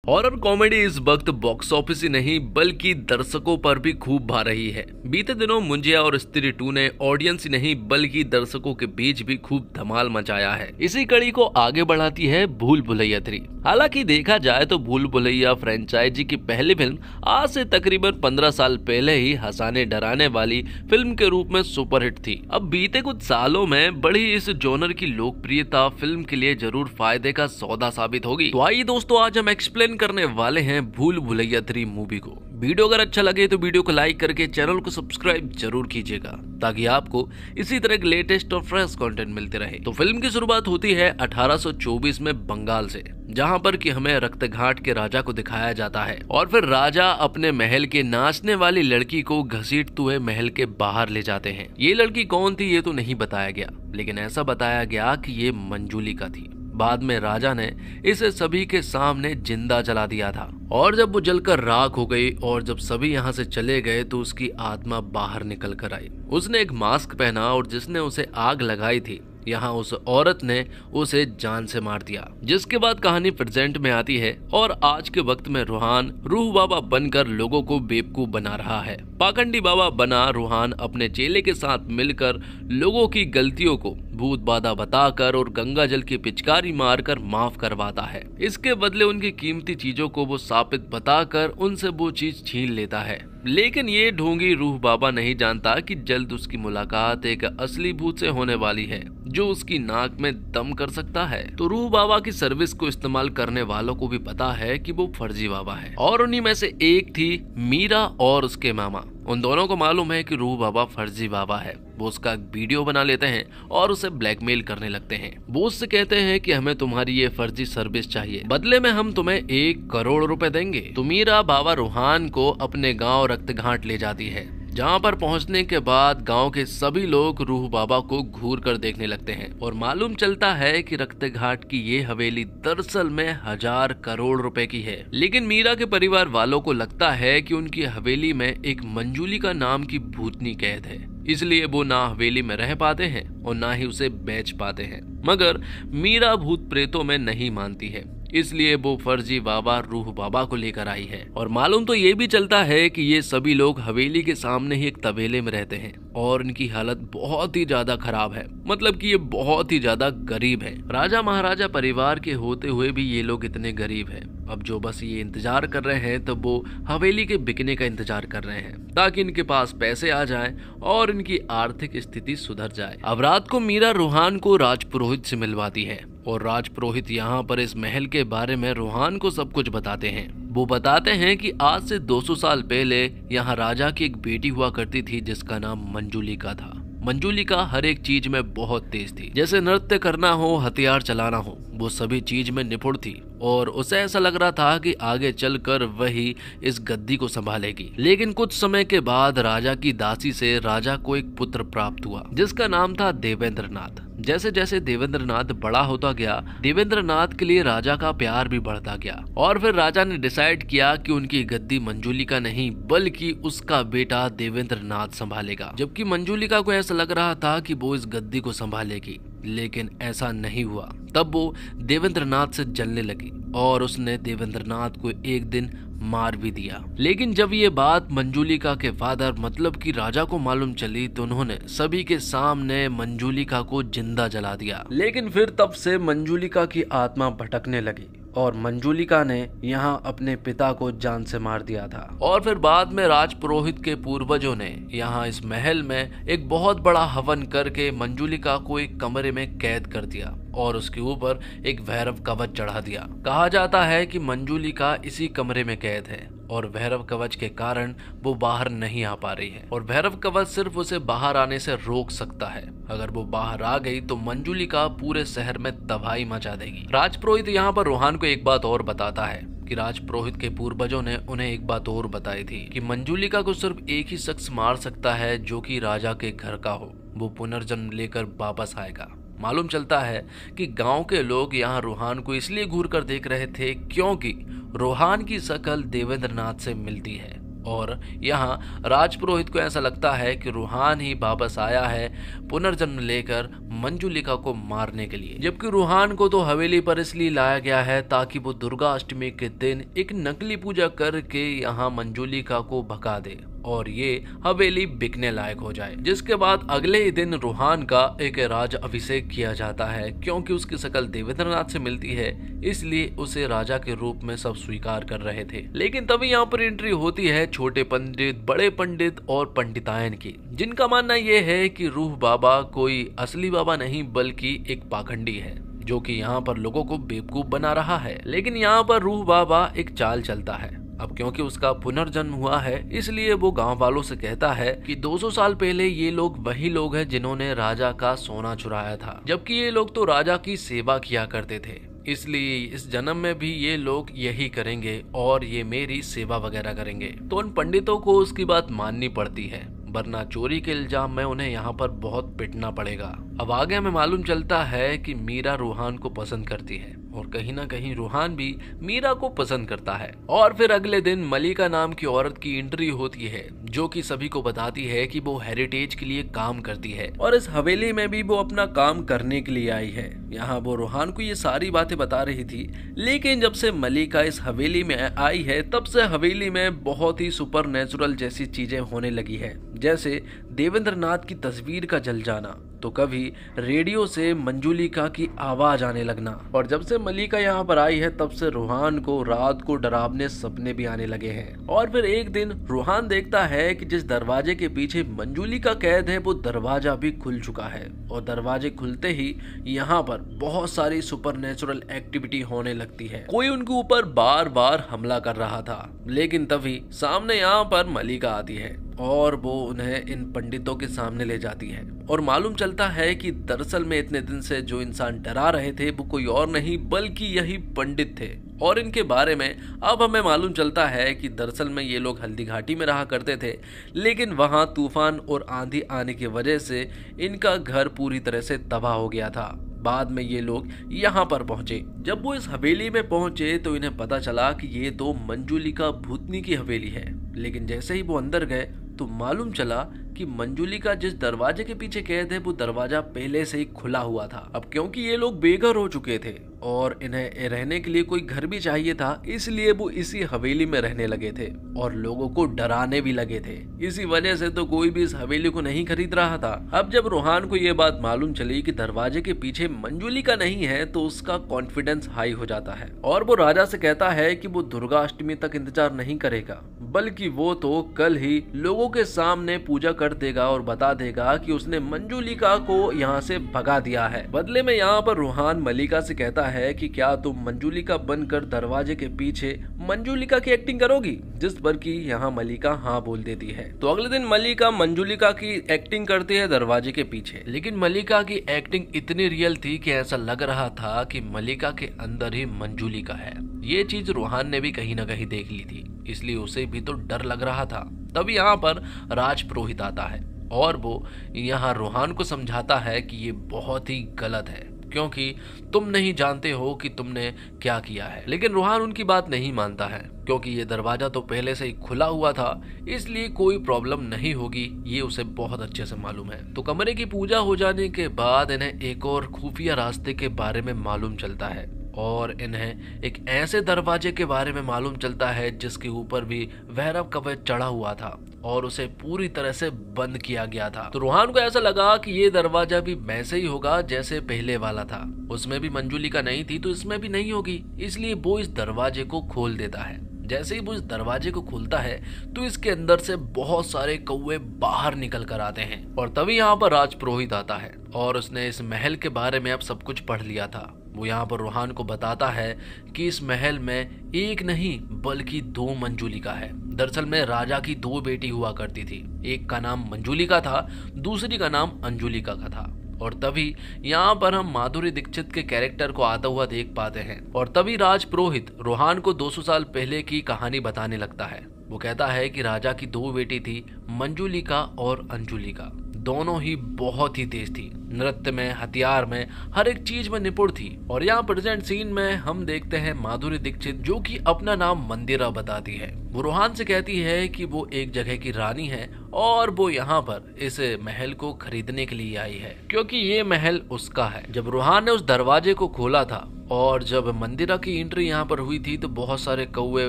Horror comedy इस वक्त box office ही नहीं बल्कि दर्शकों पर भी खूब भा रही है। बीते दिनों मुंजिया और स्त्री 2 ने ऑडियंस ही नहीं बल्कि दर्शकों के बीच भी खूब धमाल मचाया है। इसी कड़ी को आगे बढ़ाती है भूल भुलैया 3। हालांकि देखा जाए तो भूल भुलैया फ्रेंचाइजी की पहली फिल्म आज से तकरीबन 15 साल पहले ही हंसाने डराने वाली फिल्म के रूप में सुपरहिट थी। अब बीते कुछ सालों में बढ़ी इस जॉनर की लोकप्रियता फिल्म के लिए जरूर फायदे का सौदा साबित होगी। तो आइए दोस्तों, आज हम एक्सप्लेन करने वाले हैं भूल भुलैया 3 मूवी को। वीडियो अगर अच्छा लगे तो वीडियो को लाइक करके चैनल को सब्सक्राइब जरूर कीजिएगा ताकि आपको इसी तरह के लेटेस्ट और फ्रेश कंटेंट मिलते रहे। तो फिल्म की शुरुआत होती है 1824 में बंगाल से, जहां पर कि हमें रक्तघाट के राजा को दिखाया जाता है और फिर राजा अपने महल के नाचने वाली लड़की को घसीटते हुए महल के बाहर ले जाते हैं। ये लड़की कौन थी ये तो नहीं बताया गया, लेकिन ऐसा बताया गया कि ये मंजूलिका थी। बाद में राजा ने इसे सभी के सामने जिंदा जला दिया था और जब वो जलकर राख हो गई और जब सभी यहाँ से चले गए तो उसकी आत्मा बाहर निकल कर आई। उसने एक मास्क पहना और जिसने उसे आग लगाई थी यहाँ उस औरत ने उसे जान से मार दिया। जिसके बाद कहानी प्रेजेंट में आती है और आज के वक्त में रूहान रूह बाबा बनकर लोगों को बेवकूफ बना रहा है। पाखंडी बाबा बना रूहान अपने चेले के साथ मिलकर लोगों की गलतियों को भूत बाधा बताकर और गंगा जल की पिचकारी मारकर माफ करवाता है। इसके बदले उनकी कीमती चीजों को वो साबित बताकर उनसे वो चीज छीन लेता है। लेकिन ये ढोंगी रूह बाबा नहीं जानता कि जल्द उसकी मुलाकात एक असली भूत से होने वाली है जो उसकी नाक में दम कर सकता है। तो रूह बाबा की सर्विस को इस्तेमाल करने वालों को भी पता है कि वो फर्जी बाबा है और उन्हीं में से एक थी मीरा और उसके मामा। उन दोनों को मालूम है कि रूह बाबा फर्जी बाबा है। वो उसका वीडियो बना लेते हैं और उसे ब्लैकमेल करने लगते हैं। वो उससे कहते हैं कि हमें तुम्हारी ये फर्जी सर्विस चाहिए, बदले में हम तुम्हें 1 करोड़ रुपए देंगे। तो मीरा बाबा रूहान को अपने गांव रक्तघाट ले जाती है, जहाँ पर पहुँचने के बाद गांव के सभी लोग रूह बाबा को घूर कर देखने लगते हैं और मालूम चलता है कि रक्तघाट की ये हवेली दरअसल में 1000 करोड़ रुपए की है। लेकिन मीरा के परिवार वालों को लगता है कि उनकी हवेली में एक मंजूलिका नाम की भूतनी कैद है, इसलिए वो ना हवेली में रह पाते हैं और ना ही उसे बेच पाते हैं। मगर मीरा भूत प्रेतों में नहीं मानती है, इसलिए वो फर्जी बाबा रूह बाबा को लेकर आई है। और मालूम तो ये भी चलता है कि ये सभी लोग हवेली के सामने ही एक तबेले में रहते हैं और इनकी हालत बहुत ही ज्यादा खराब है, मतलब कि ये बहुत ही ज्यादा गरीब है। राजा महाराजा परिवार के होते हुए भी ये लोग इतने गरीब हैं। अब जो बस ये इंतजार कर रहे हैं तब वो हवेली के बिकने का इंतजार कर रहे हैं ताकि इनके पास पैसे आ जाएं और इनकी आर्थिक स्थिति सुधर जाए। अब रात को मीरा रूहान को राजपुरोहित से मिलवाती है और राजपुरोहित यहाँ पर इस महल के बारे में रूहान को सब कुछ बताते हैं। वो बताते हैं कि आज से 200 साल पहले यहाँ राजा की एक बेटी हुआ करती थी जिसका नाम मंजूलिका था। मंजूलिका हर एक चीज में बहुत तेज थी, जैसे नृत्य करना हो, हथियार चलाना हो, वो सभी चीज में निपुण थी और उसे ऐसा लग रहा था कि आगे चलकर वही इस गद्दी को संभालेगी। लेकिन कुछ समय के बाद राजा की दासी से राजा को एक पुत्र प्राप्त हुआ जिसका नाम था देवेंद्रनाथ। जैसे जैसे देवेंद्रनाथ बड़ा होता गया, देवेंद्रनाथ के लिए राजा का प्यार भी बढ़ता गया और फिर राजा ने डिसाइड किया कि उनकी गद्दी मंजूलिका नहीं बल्कि उसका बेटा देवेंद्रनाथ संभालेगा। जबकि मंजूलिका को ऐसा लग रहा था कि वो इस गद्दी को संभालेगी, लेकिन ऐसा नहीं हुआ। तब वो देवेंद्रनाथ से जलने लगी और उसने देवेंद्रनाथ को एक दिन मार भी दिया। लेकिन जब ये बात मंजूलिका के फादर मतलब कि राजा को मालूम चली तो उन्होंने सभी के सामने मंजूलिका को जिंदा जला दिया। लेकिन फिर तब से मंजूलिका की आत्मा भटकने लगी और मंजूलिका ने यहाँ अपने पिता को जान से मार दिया था। और फिर बाद में राजपुरोहित के पूर्वजों ने यहाँ इस महल में एक बहुत बड़ा हवन करके मंजूलिका को एक कमरे में कैद कर दिया और उसके ऊपर एक भैरव कवच चढ़ा दिया। कहा जाता है कि मंजूलिका इसी कमरे में कैद है और भैरव कवच के कारण वो बाहर नहीं आ पा रही है और भैरव कवच सिर्फ उसे बाहर आने से रोक सकता है। अगर वो बाहर आ गई तो मंजूलिका पूरे शहर में तबाही मचा देगी। राजपुरोहित यहाँ पर रूहान को एक बात और बताता है कि राजपुरोहित के पूर्वजों ने उन्हें एक बात और बताई थी कि मंजूलिका को सिर्फ एक ही शख्स मार सकता है जो कि राजा के घर का हो, वो पुनर्जन्म लेकर वापस आएगा। मालूम चलता है कि गांव के लोग यहाँ रूहान को इसलिए घूर कर देख रहे थे क्योंकि रूहान की शक्ल देवेंद्रनाथ से मिलती है और यहाँ राजपुरोहित को ऐसा लगता है कि रूहान ही वापस आया है पुनर्जन्म लेकर मंजुलिका को मारने के लिए। जबकि रूहान को तो हवेली पर इसलिए लाया गया है ताकि वो दुर्गा अष्टमी के दिन एक नकली पूजा करके यहाँ मंजुलिका को भगा दे और ये हवेली बिकने लायक हो जाए। जिसके बाद अगले ही दिन रूहान का एक राज अभिषेक किया जाता है। क्योंकि उसकी शक्ल देवेंद्रनाथ से मिलती है इसलिए उसे राजा के रूप में सब स्वीकार कर रहे थे। लेकिन तभी यहाँ पर एंट्री होती है छोटे पंडित, बड़े पंडित और पंडितायन की, जिनका मानना यह है कि रूह बाबा कोई असली बाबा नहीं बल्कि एक पाखंडी है जो कि यहाँ पर लोगों को बेवकूफ बना रहा है। लेकिन यहाँ पर रूह बाबा एक चाल चलता है। अब क्योंकि उसका पुनर्जन्म हुआ है इसलिए वो गांव वालों से कहता है कि 200 साल पहले ये लोग वही लोग हैं जिन्होंने राजा का सोना चुराया था, जबकि ये लोग तो राजा की सेवा किया करते थे, इसलिए इस जन्म में भी ये लोग यही करेंगे और ये मेरी सेवा वगैरह करेंगे। तो उन पंडितों को उसकी बात माननी पड़ती है, वरना चोरी के इल्जाम में उन्हें यहाँ पर बहुत पिटना पड़ेगा। अब आगे हमें मालूम चलता है कि मीरा रूहान को पसंद करती है और कहीं ना कहीं रूहान भी मीरा को पसंद करता है। और फिर अगले दिन मलिका नाम की औरत की एंट्री होती है जो कि सभी को बताती है कि वो हेरिटेज के लिए काम करती है और इस हवेली में भी वो अपना काम करने के लिए आई है। यहाँ वो रूहान को ये सारी बातें बता रही थी। लेकिन जब से मलिका इस हवेली में आई है तब से हवेली में बहुत ही सुपर नेचुरल जैसी चीजें होने लगी है, जैसे देवेंद्रनाथ की तस्वीर का जल जाना, तो कभी रेडियो से मंजुलिका की आवाज आने लगना। और जब से मलिका यहाँ पर आई है तब से रूहान को रात को डरावने सपने भी आने लगे हैं। और फिर एक दिन रूहान देखता है कि जिस दरवाजे के पीछे मंजुलिका कैद है वो दरवाजा भी खुल चुका है और दरवाजे खुलते ही यहाँ पर बहुत सारी सुपरनेचुरल एक्टिविटी होने लगती है। कोई उनके ऊपर बार बार हमला कर रहा था। लेकिन तभी सामने यहाँ पर मलिका आती है और वो उन्हें इन पंडितों के सामने ले जाती है और मालूम चलता है कि दरअसल में इतने दिन से जो इंसान डरा रहे थे वो कोई और नहीं बल्कि यही पंडित थे। और इनके बारे में अब हमें मालूम चलता है कि दरअसल में ये लोग हल्दी घाटी में रहा करते थे, लेकिन वहां तूफान और आंधी आने की वजह से इनका घर पूरी तरह से तबाह हो गया था। बाद में ये लोग यहाँ पर पहुंचे। जब वो इस हवेली में पहुंचे तो इन्हें पता चला कि ये तो मंजुलिका भूतनी की हवेली है। लेकिन जैसे ही वो अंदर गए तो मालूम चला कि मंजुलिका जिस दरवाजे के पीछे कैद है वो दरवाजा पहले से ही खुला हुआ था। अब क्योंकि ये लोग बेघर हो चुके थे और इन्हें रहने के लिए कोई घर भी चाहिए था, इसलिए वो इसी हवेली में रहने लगे थे और लोगों को डराने भी लगे थे। इसी वजह से तो कोई भी इस हवेली को नहीं खरीद रहा था। अब जब रूहान को ये बात मालूम चली कि दरवाजे के पीछे मंजुलिका नहीं है तो उसका कॉन्फिडेंस हाई हो जाता है और वो राजा से कहता है कि वो दुर्गा अष्टमी तक इंतजार नहीं करेगा बल्कि वो तो कल ही लोगों के सामने पूजा कर देगा और बता देगा कि उसने मंजुलिका को यहाँ से भगा दिया है। बदले में यहाँ पर रूहान मलिका से कहता है कि क्या तुम मंजुलिका बनकर दरवाजे के पीछे मंजुलिका की एक्टिंग करोगी, जिस पर कि यहाँ मलिका हाँ बोल देती है। तो अगले दिन मलिका मंजुलिका की एक्टिंग करती है दरवाजे के पीछे। लेकिन मलिका की एक्टिंग इतनी रियल थी कि ऐसा लग रहा था कि मलिका के अंदर ही मंजुलिका है। ये चीज रूहान ने भी कहीं ना कहीं देख ली थी, इसलिए उसे भी तो डर लग रहा था। तब यहाँ पर राजपुरोहित आता है और वो यहाँ रूहान को समझाता है कि ये बहुत ही गलत है क्योंकि तुम नहीं जानते हो कि तुमने क्या किया है। लेकिन रूहान उनकी बात नहीं मानता है क्योंकि ये दरवाजा तो पहले से ही खुला हुआ था, इसलिए कोई प्रॉब्लम नहीं होगी, ये उसे बहुत अच्छे से मालूम है। तो कमरे की पूजा हो जाने के बाद इन्हें एक और खुफिया रास्ते के बारे में मालूम चलता है और इन्हें एक ऐसे दरवाजे के बारे में मालूम चलता है जिसके ऊपर भी भैरव कवच चढ़ा हुआ था और उसे पूरी तरह से बंद किया गया था। तो रूहान को ऐसा लगा कि ये दरवाजा भी वैसे ही होगा जैसे पहले वाला था, उसमें भी मंजुलिका नहीं थी तो इसमें भी नहीं होगी, इसलिए वो इस दरवाजे को खोल देता है। जैसे ही वो इस दरवाजे को खोलता है तो इसके अंदर से बहुत सारे कौवे बाहर निकल कर आते हैं और तभी यहाँ पर राजपुरोहित आता है और उसने इस महल के बारे में अब सब कुछ पढ़ लिया था। वो यहाँ पर रूहान को बताता है कि इस महल में एक नहीं बल्कि 2 मंजुलिका है। दरअसल में राजा की 2 बेटी हुआ करती थी, एक का नाम मंजुलिका था, दूसरी का नाम अंजुलिका का था। और तभी यहाँ पर हम माधुरी दीक्षित के कैरेक्टर को आता हुआ देख पाते हैं और तभी राजपुरोहित रूहान को 200 साल पहले की कहानी बताने लगता है। वो कहता है कि राजा की 2 बेटी थी, मंजुलिका और अंजुलिका, दोनों ही बहुत ही तेज थी। नृत्य में, हथियार में, हर एक चीज में निपुण थी। और यहाँ प्रेजेंट सीन में हम देखते हैं माधुरी दीक्षित जो कि अपना नाम मंदिरा बताती है। वो रोहान से कहती है कि वो एक जगह की रानी है और वो यहाँ पर इस महल को खरीदने के लिए आई है क्योंकि ये महल उसका है। जब रोहान ने उस दरवाजे को खोला था और जब मंदिरा की एंट्री यहाँ पर हुई थी तो बहुत सारे कौवे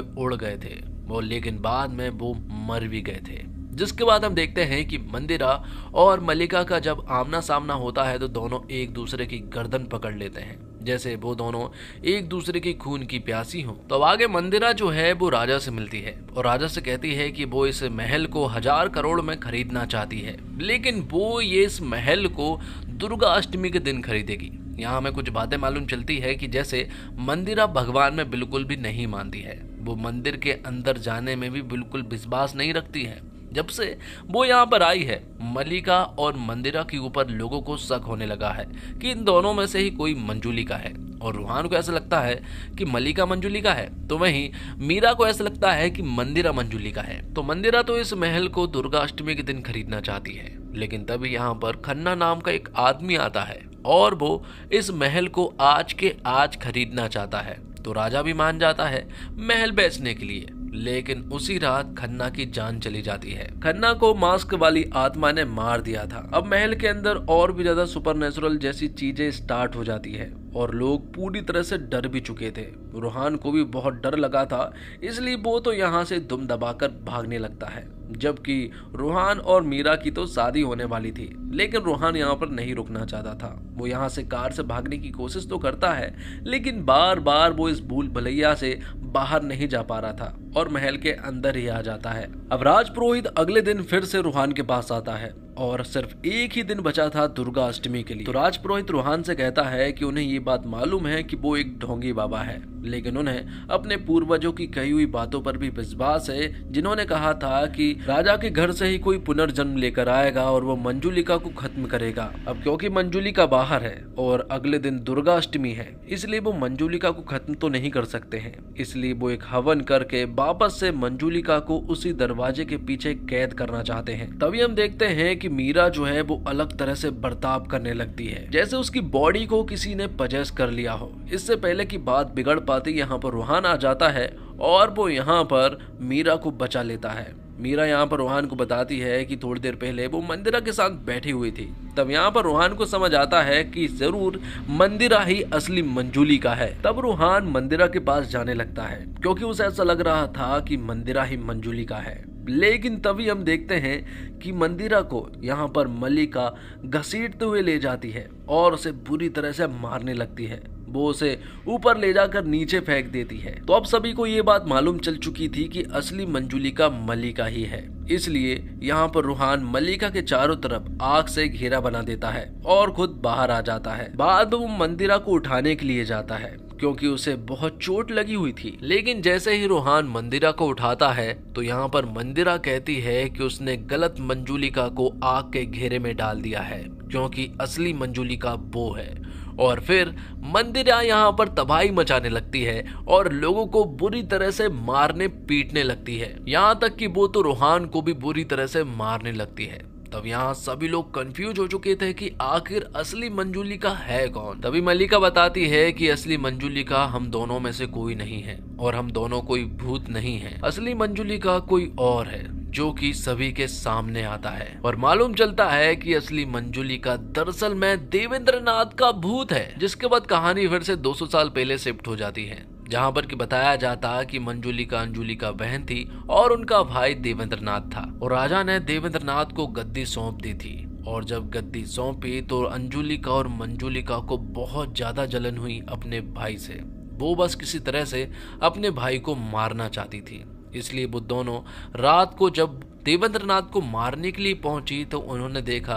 उड़ गए थे वो, लेकिन बाद में वो मर भी गए थे। जिसके बाद हम देखते हैं कि मंदिरा और मल्लिका का जब आमना सामना होता है तो दोनों एक दूसरे की गर्दन पकड़ लेते हैं जैसे वो दोनों एक दूसरे की खून की प्यासी हों। तो आगे मंदिरा जो है वो राजा से मिलती है और राजा से कहती है कि वो इस महल को 1000 करोड़ में खरीदना चाहती है, लेकिन वो ये इस महल को दुर्गा अष्टमी के दिन खरीदेगी। यहाँ हमें कुछ बातें मालूम चलती है कि जैसे मंदिरा भगवान में बिल्कुल भी नहीं मानती है, वो मंदिर के अंदर जाने में भी बिल्कुल विश्वास नहीं रखती है। जब से वो यहाँ पर आई है मल्लिका और मंदिरा के ऊपर लोगों को शक होने लगा है कि इन दोनों में से ही कोई मंजुलिका है और रोहान को ऐसा लगता है कि मल्लिका मंजुलिका है, तो वहीं मीरा को ऐसा लगता है कि मंदिरा मंजुलिका है। तो मंदिरा तो इस महल को दुर्गा अष्टमी के दिन खरीदना चाहती है, लेकिन तभी यहाँ पर खन्ना नाम का एक आदमी आता है और वो इस महल को आज के आज खरीदना चाहता है। तो राजा भी मान जाता है महल बेचने के लिए, लेकिन उसी रात खन्ना की जान चली जाती है। खन्ना को मास्क वाली आत्मा ने मार दिया था। अब महल के अंदर और भी ज्यादा सुपरनेचुरल जैसी चीजें स्टार्ट हो जाती है और लोग पूरी तरह से डर भी चुके थे। रोहान को भी बहुत डर लगा था, इसलिए वो तो यहाँ से दुम दबाकर भागने लगता है। जबकि रोहान और मीरा की तो शादी होने वाली थी, लेकिन रोहान यहाँ पर नहीं रुकना चाहता था। वो यहाँ से कार से भागने की कोशिश तो करता है, लेकिन बार बार वो इस भूल भुलैया से बाहर नहीं जा पा रहा था और महल के अंदर ही आ जाता है। अब राजपुरोहित अगले दिन फिर से रोहान के पास आता है और सिर्फ एक ही दिन बचा था दुर्गा अष्टमी के लिए। तो राजपुरोहित रोहान से कहता है कि उन्हें ये बात मालूम है कि वो एक ढोंगी बाबा है, लेकिन उन्हें अपने पूर्वजों की कही हुई बातों पर भी विश्वास है, जिन्होंने कहा था कि राजा के घर से ही कोई पुनर्जन्म लेकर आएगा और वो मंजुलिका को खत्म करेगा। अब क्योंकि मंजुलिका बाहर है और अगले दिन दुर्गा अष्टमी है, इसलिए वो मंजुलिका को खत्म तो नहीं कर सकते हैं। इसलिए वो एक हवन करके वापस से मंजुलिका को उसी दरवाजे के पीछे कैद करना चाहते हैं। तभी हम देखते हैं कि मीरा जो है वो अलग तरह से बर्ताव करने लगती है, जैसे उसकी बॉडी को किसी ने पजेस कर लिया हो। इससे पहले की बात बिगड़ पाती यहाँ पर रोहान आ जाता है और वो यहाँ पर मीरा को बचा लेता है। मीरा यहाँ पर रोहान को बताती है कि थोड़ी देर पहले वो मंदिरा के साथ बैठी हुई थी। तब यहाँ पर रोहान को समझ आता है कि जरूर मंदिरा ही असली मंजुलिका है। तब रोहान मंदिरा के पास जाने लगता है क्योंकि उसे ऐसा लग रहा था कि मंदिरा ही मंजुलिका है। लेकिन तभी हम देखते हैं कि मंदिरा को यहाँ पर मल्लिका घसीटते हुए ले जाती है और उसे बुरी तरह से मारने लगती है। वो उसे ऊपर ले जाकर नीचे फेंक देती है। तो अब सभी को ये बात मालूम चल चुकी थी कि असली मंजुलिका मल्लिका ही है। इसलिए यहाँ पर रोहान मल्लिका के चारों तरफ आग से घेरा बना देता है और खुद बाहर आ जाता है। बाद में वो मंदिरा को उठाने के लिए जाता है क्योंकि उसे बहुत चोट लगी हुई थी। लेकिन जैसे ही रोहान मंदिरा को उठाता है तो यहाँ पर मंदिरा कहती है कि उसने गलत मंजुलिका को आग के घेरे में डाल दिया है क्योंकि असली मंजुलिका वो है। और फिर मंदिरा यहाँ पर तबाही मचाने लगती है और लोगों को बुरी तरह से मारने पीटने लगती है, यहाँ तक कि वो तो रोहान को भी बुरी तरह से मारने लगती है। तब यहाँ सभी लोग कंफ्यूज हो चुके थे कि आखिर असली मंजुलिका है कौन। तभी मल्लिका बताती है कि असली मंजुलिका हम दोनों में से कोई नहीं है और हम दोनों कोई भूत नहीं है। असली मंजुलिका कोई और है जो कि सभी के सामने आता है और मालूम चलता है कि असली मंजुलिका दरअसल में देवेंद्रनाथ का भूत है। जिसके बाद कहानी फिर से 200 साल पहले शिफ्ट हो जाती है, जहाँ पर कि बताया जाता कि मंजुलिका अंजुलिका बहन थी और उनका भाई देवेंद्रनाथ था और राजा ने देवेंद्रनाथ को गद्दी सौंप दी थी। और जब गद्दी सौंपी तो अंजुलिका और मंजुलिका को बहुत ज्यादा जलन हुई अपने भाई से। वो बस किसी तरह से अपने भाई को मारना चाहती थी। इसलिए वो दोनों रात को जब देवेंद्रनाथ को मारने के लिए पहुंची तो उन्होंने देखा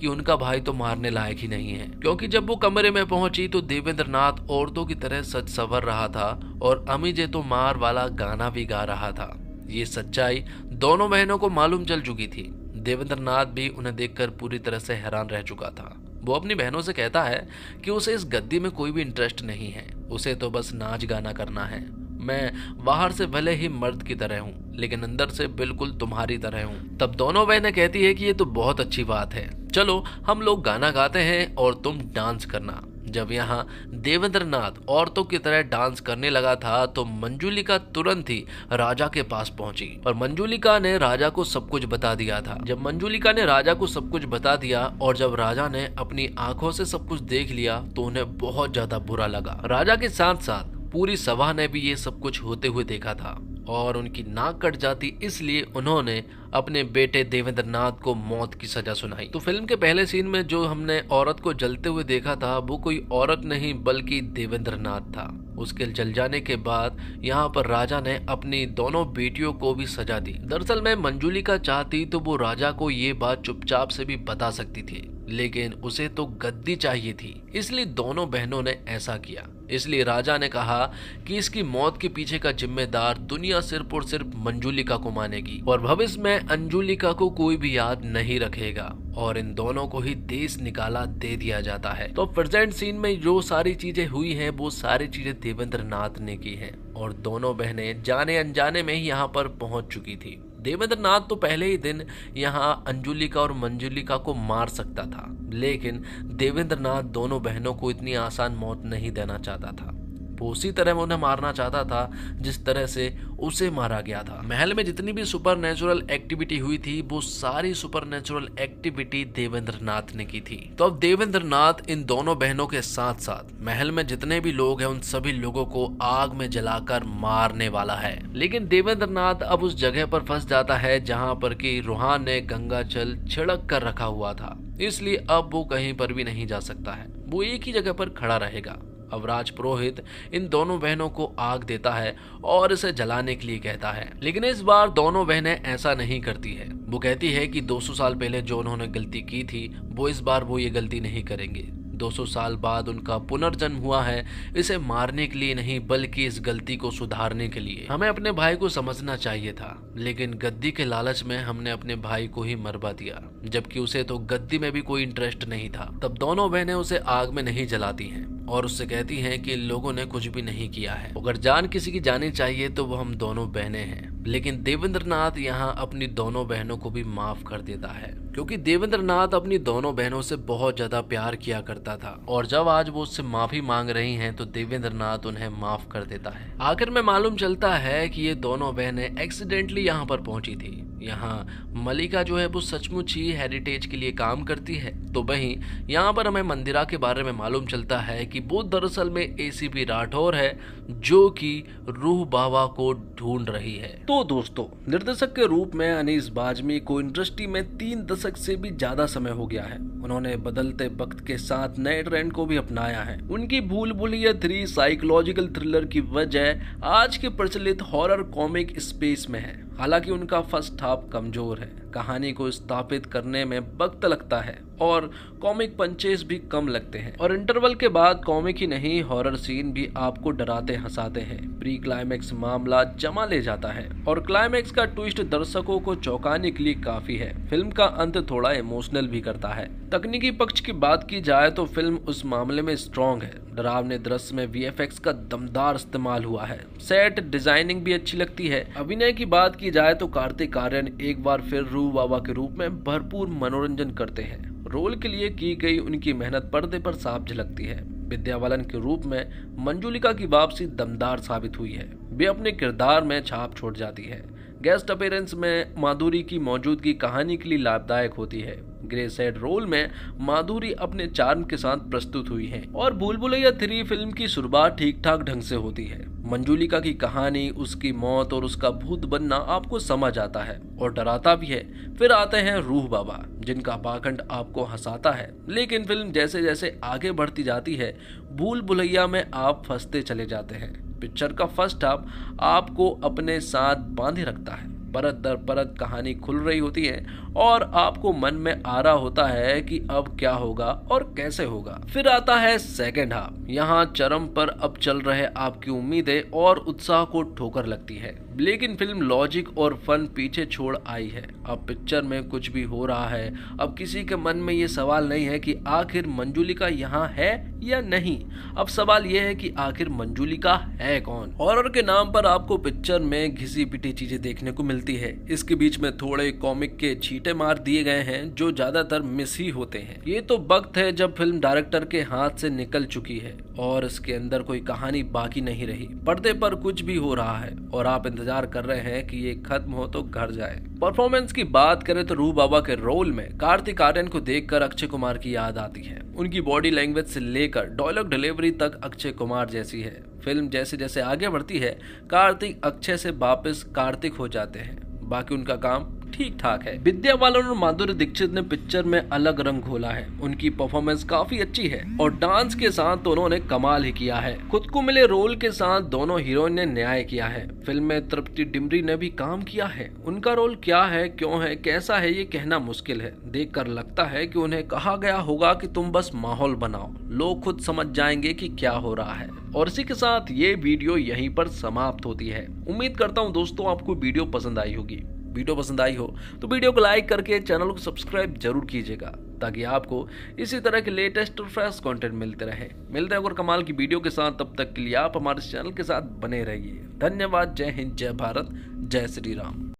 कि उनका भाई तो मारने लायक ही नहीं है, क्योंकि जब वो कमरे में पहुंची तो देवेंद्रनाथ औरतों की तरह सज संवर रहा था और अमी जे तो मार वाला गाना भी गा रहा था। ये सच्चाई दोनों बहनों को मालूम चल चुकी थी। देवेंद्रनाथ भी उन्हें देखकर पूरी तरह से हैरान रह चुका था। वो अपनी बहनों से कहता है कि उसे इस गद्दी में कोई भी इंटरेस्ट नहीं है, उसे तो बस नाच गाना करना है। मैं बाहर से भले ही मर्द की तरह हूँ लेकिन अंदर से बिल्कुल तुम्हारी तरह हूँ। तब दोनों बहनें कहती है कि ये तो बहुत अच्छी बात है, चलो हम लोग गाना गाते हैं और तुम डांस करना। जब यहाँ देवेंद्र नाथ औरतों की तरह डांस करने लगा था तो मंजुलिका तुरंत ही राजा के पास पहुंची और मंजुलिका ने राजा को सब कुछ बता दिया था। जब मंजुलिका ने राजा को सब कुछ बता दिया और जब राजा ने अपनी आंखों से सब कुछ देख लिया तो उन्हें बहुत ज्यादा बुरा लगा। राजा के साथ साथ पूरी सभा ने भी ये सब कुछ होते हुए देखा था और उनकी नाक कट जाती, इसलिए उन्होंने अपने बेटे देवेंद्र नाथ को मौत की सजा सुनाई। तो फिल्म के पहले सीन में जो हमने औरत को जलते हुए देखा था वो कोई औरत नहीं बल्कि देवेंद्र नाथ था। उसके जल जाने के बाद यहाँ पर राजा ने अपनी दोनों बेटियों को भी सजा दी। दरअसल में मंजुलिका चाहती तो वो राजा को ये बात चुपचाप से भी बता सकती थी, लेकिन उसे तो गद्दी चाहिए थी, इसलिए दोनों बहनों ने ऐसा किया। इसलिए राजा ने कहा कि इसकी मौत के पीछे का जिम्मेदार दुनिया सिर्फ और सिर्फ मंजुलिका को मानेगी और भविष्य में अंजुलिका को कोई भी याद नहीं रखेगा और इन दोनों को ही देश निकाला दे दिया जाता है। तो प्रेजेंट सीन में जो सारी चीजें हुई हैं वो सारी चीजें देवेंद्र नाथ ने की हैं और दोनों बहनें जाने अनजाने में ही यहाँ पर पहुंच चुकी थी। देवेंद्र नाथ तो पहले ही दिन यहाँ अंजुलिका और मंजुलिका को मार सकता था, लेकिन देवेंद्र नाथ दोनों बहनों को इतनी आसान मौत नहीं देना चाहता था। वो उसी तरह उन्हें मारना चाहता था जिस तरह से उसे मारा गया था। महल में जितनी भी सुपरनेचुरल एक्टिविटी हुई थी वो सारी सुपरनेचुरल एक्टिविटी देवेंद्र नाथ ने की थी। तो अब देवेंद्र नाथ इन दोनों बहनों के साथ साथ महल में जितने भी लोग हैं उन सभी लोगों को आग में जलाकर मारने वाला है। लेकिन देवेंद्र नाथ अब उस जगह पर फंस जाता है जहाँ पर कि रूहान ने गंगा जल छिड़क कर रखा हुआ था, इसलिए अब वो कहीं पर भी नहीं जा सकता है, वो एक ही जगह पर खड़ा रहेगा। अब राज पुरोहित इन दोनों बहनों को आग देता है और इसे जलाने के लिए कहता है, लेकिन इस बार दोनों बहनें ऐसा नहीं करती है। वो कहती है कि 200 साल पहले जो उन्होंने गलती की थी वो इस बार वो ये गलती नहीं करेंगे। 200 साल बाद उनका पुनर्जन्म हुआ है, इसे मारने के लिए नहीं बल्कि इस गलती को सुधारने के लिए। हमें अपने भाई को समझना चाहिए था, लेकिन गद्दी के लालच में हमने अपने भाई को ही मरवा दिया, जबकि उसे तो गद्दी में भी कोई इंटरेस्ट नहीं था। तब दोनों बहनें उसे आग में नहीं जलाती हैं और उससे कहती हैं कि लोगों ने कुछ भी नहीं किया है, अगर जान किसी की जानी चाहिए तो वो हम दोनों बहनें हैं। लेकिन देवेंद्र नाथ यहाँ अपनी दोनों बहनों को भी माफ कर देता है, क्योंकि देवेंद्र नाथ अपनी दोनों बहनों से बहुत ज्यादा प्यार किया करता था और जब आज वो उससे माफी मांग रही हैं तो देवेंद्र नाथ उन्हें माफ कर देता है। आखिर में मालूम चलता है कि ये दोनों बहनें एक्सीडेंटली यहाँ पर पहुंची थी। यहाँ मलिका जो है वो सचमुच ही हेरिटेज के लिए काम करती है, तो वहीं यहाँ पर हमें मंदिरा के बारे में मालूम चलता है कि वो दरअसल में एसीपी राठौर है जो कि रूह बाबा को ढूंढ रही है। तो दोस्तों, निर्देशक के रूप में अनीस बाज़मी को इंडस्ट्री में 3 दशक से भी ज्यादा समय हो गया है। उन्होंने बदलते वक्त के साथ नए ट्रेंड को भी अपनाया है। उनकी भूल भुलैया 3 साइकोलॉजिकल थ्रिलर की वजह आज के प्रचलित हॉरर कॉमिक स्पेस में है। हालांकि उनका फर्स्ट हाफ कमजोर है, कहानी को स्थापित करने में वक्त लगता है और कॉमिक पंचेस भी कम लगते हैं और इंटरवल के बाद कॉमिक ही नहीं हॉरर सीन भी आपको डराते हंसाते हैं। प्री क्लाइमेक्स मामला जमा ले जाता है और क्लाइमेक्स का ट्विस्ट दर्शकों को चौंकाने के लिए काफी है। फिल्म का अंत थोड़ा इमोशनल भी करता है। तकनीकी पक्ष की बात की जाए तो फिल्म उस मामले में स्ट्रॉन्ग है। डरावने दृश्य में वीएफएक्स का दमदार इस्तेमाल हुआ है। सेट डिजाइनिंग भी अच्छी लगती है। अभिनय की बात की जाए तो कार्तिक आर्यन एक बार फिर रूह बाबा के रूप में भरपूर मनोरंजन करते हैं। रोल के लिए की गई उनकी मेहनत पर्दे पर साफ झलकती है। विद्या बालन के रूप में मंजुलिका की वापसी दमदार साबित हुई है। वे अपने किरदार में छाप छोड़ जाती है। गेस्ट अपीयरेंस में माधुरी की मौजूदगी कहानी के लिए लाभदायक होती है। ग्रे सैड रोल में माधुरी अपने चार्म के साथ प्रस्तुत हुई है और भूल भुलैया 3 फिल्म की शुरुआत ठीक ठाक ढंग से होती है। मंजुलिका की कहानी, उसकी मौत और उसका भूत बनना आपको समझ आता है और डराता भी है। फिर आते हैं रूह बाबा, जिनका पाखंड आपको हंसाता है, लेकिन फिल्म जैसे जैसे आगे बढ़ती जाती है भूल भुलैया में आप फंसते चले जाते हैं। पिक्चर का फर्स्ट हाफ आपको अपने साथ बांधे रखता है। परत दर परत कहानी खुल रही होती है और आपको मन में आ रहा होता है कि अब क्या होगा और कैसे होगा। फिर आता है सेकेंड हाफ। यहाँ चरम पर अब चल रहे आपकी उम्मीदें और उत्साह को ठोकर लगती है, लेकिन फिल्म लॉजिक और फन पीछे छोड़ आई है। अब पिक्चर में कुछ भी हो रहा है, अब किसी के मन में ये सवाल नहीं है कि आखिर मंजुलिका यहाँ है या नहीं। अब सवाल यह है कि आखिर मंजुलिका है कौन। हॉरर के नाम पर आपको पिक्चर में घिसी पिटी चीजें देखने को मिलती है। इसके बीच में थोड़े कॉमिक के छींटे मार दिए गए हैं जो ज्यादातर मिस ही होते हैं। ये तो वक्त है जब फिल्म डायरेक्टर के हाथ से निकल चुकी है और इसके अंदर कोई कहानी बाकी नहीं रही। पर्दे पर कुछ भी हो रहा है और आप इंतजार कर रहे हैं कि ये खत्म हो तो घर जाए। परफॉर्मेंस की बात करें तो रूह बाबा के रोल में कार्तिक आर्यन को देखकर अक्षय कुमार की याद आती है। उनकी बॉडी लैंग्वेज से लेकर डायलॉग डिलीवरी तक अक्षय कुमार जैसी है। फिल्म जैसे जैसे आगे बढ़ती है कार्तिक अक्षय से वापस कार्तिक हो जाते हैं। बाकी उनका काम ठीक ठाक है। विद्या बालन और माधुरी दीक्षित ने पिक्चर में अलग रंग घोला है। उनकी परफॉर्मेंस काफी अच्छी है और डांस के साथ तो उन्होंने कमाल ही किया है। खुद को मिले रोल के साथ दोनों हीरोइन ने न्याय किया है। फिल्म में तृप्ति डिमरी ने भी काम किया है। उनका रोल क्या है, क्यों है, कैसा है, ये कहना मुश्किल है। देखकर लगता है कि उन्हें कहा गया होगा कि तुम बस माहौल बनाओ, लोग खुद समझ जाएंगे कि क्या हो रहा है। और इसी के साथ ये वीडियो यहीं पर समाप्त होती है। उम्मीद करता हूँ दोस्तों आपको वीडियो पसंद आई होगी। वीडियो पसंद आई हो तो वीडियो को लाइक करके चैनल को सब्सक्राइब जरूर कीजिएगा ताकि आपको इसी तरह के लेटेस्ट और फ्रेश कंटेंट मिलते रहे। मिलते हैं और कमाल की वीडियो के साथ। तब तक के लिए आप हमारे चैनल के साथ बने रहिए। धन्यवाद। जय हिंद, जय भारत, जय श्री राम।